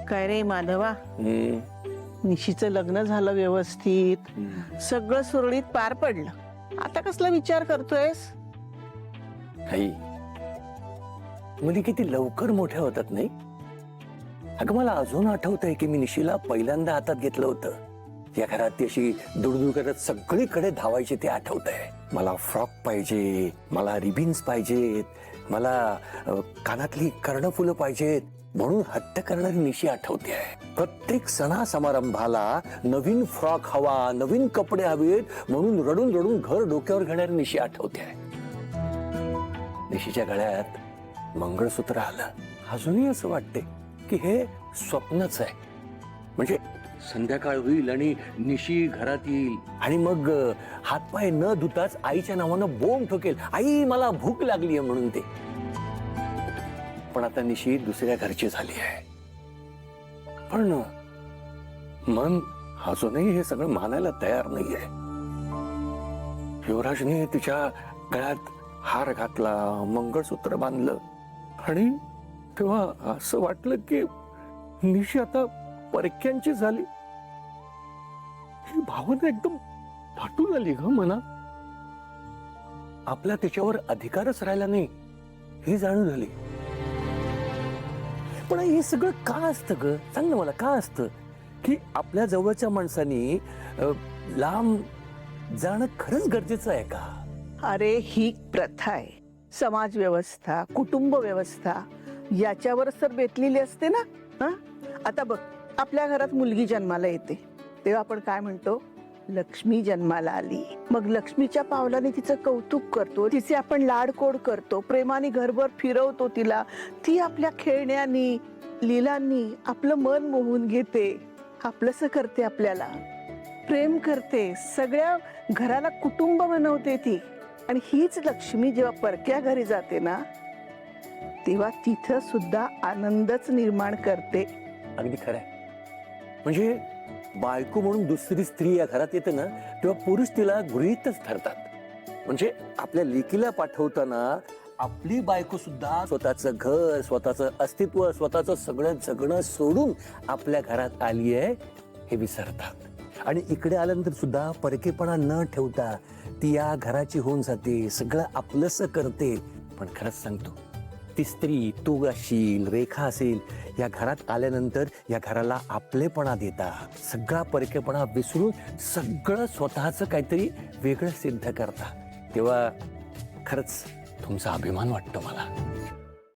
काय रे माधवा, निशीचं लग्न झालं व्यवस्थित, सगळं सुरळीत पार पडलं. आता कसला विचार करतोयस? आई, मुली किती लवकर मोठ्या होतात नाही. अगं मला अजून आठवतंय की मी निशीला पहिल्यांदा हातात घेतलं होतं. या घरात ती अशी दुडदुड करत सगळीकडे धावायची ते आठवतंय. मला फ्रॉक पाहिजे, मला रिबिन्स पाहिजेत, मला कानातली कर्णफुलं पाहिजेत म्हणून हट्ट करणारी निशी आठवते आहे. प्रत्येक सणा समारंभाला नवीन फ्रॉक हवा, नवीन कपडे हवेत म्हणून रडून रडून घर डोक्यावर घेणारी निशी आठवते आहे. निशीच्या गळ्यात मंगळसूत्र आलं. अजूनही असं वाटते की हे स्वप्नच आहे. म्हणजे संध्याकाळ होईल आणि निशी घरात येईल आणि मग हातपाय न धुताच आईच्या नावानं बोंब ठोकेल, आई मला भूक लागली आहे म्हणून. ते पण आता निशी दुसऱ्या घरची झाली आहे. पण मन अजूनही हे सगळं मानायला तयार नाहीये. युवराजने तिच्या गळ्यात हार घातला, मंगळसूत्र बांधलं आणि तेव्हा असं वाटलं की निशी आता परक्यांची झाली. ही भावना एकदम फाटून आली ग मनात. आपला तिच्यावर अधिकारच राहिला नाही ही जाणीव झाली. पण हे सगळं का असतं ग? सांग ना मला, का असतं की आपल्या जवळच्या माणसानी लांब जाणं खरंच गरजेचं आहे का? अरे ही प्रथा आहे. समाज व्यवस्था, कुटुंब व्यवस्था याच्यावरच तर बेतलेली असते ना. हा, आता बघ, आपल्या घरात मुलगी जन्माला येते तेव्हा आपण काय म्हणतो? लक्ष्मी जन्माला आली. मग लक्ष्मीच्या पावलाने तिचं कौतुक करतो, तिचे आपण लाडकोड करतो, प्रेमाने घरभर फिरवतो तिला. ती आपल्या खेळण्यानी, लीलांनी आपलं मन मोहून घेते, आपलंसं करते, आपल्याला प्रेम करते, सगळ्या घराला कुटुंब बनवते ती. आणि हीच लक्ष्मी जेव्हा परक्या घरी जाते ना, तेव्हा तिथं सुद्धा आनंदच निर्माण करते. अगदी खरंय. म्हणजे बायको म्हणून दुसरी स्त्री या घरात येते ना, तेव्हा पुरुष तिला गृहीतच ठरतात. म्हणजे आपल्या लेकीला पाठवताना आपली बायको सुद्धा स्वतःचं घर, स्वतःचं अस्तित्व, स्वतःचं सगळं जगणं सोडून आपल्या घरात आली आहे हे विसरतात. आणि इकडे आल्यानंतर सुद्धा परकेपणा न ठेवता ती या घराची होऊन जाते, सगळं आपलंसं करते. पण खरंच सांगतो, ती स्त्री, तू असेल, रेखा असेल, या घरात आल्यानंतर या घराला आपलेपणा देतात. सगळा परकेपणा विसरून सगळं स्वतःचं काहीतरी वेगळं सिद्ध करता. तेव्हा खरंच तुमचा अभिमान वाटतो मला.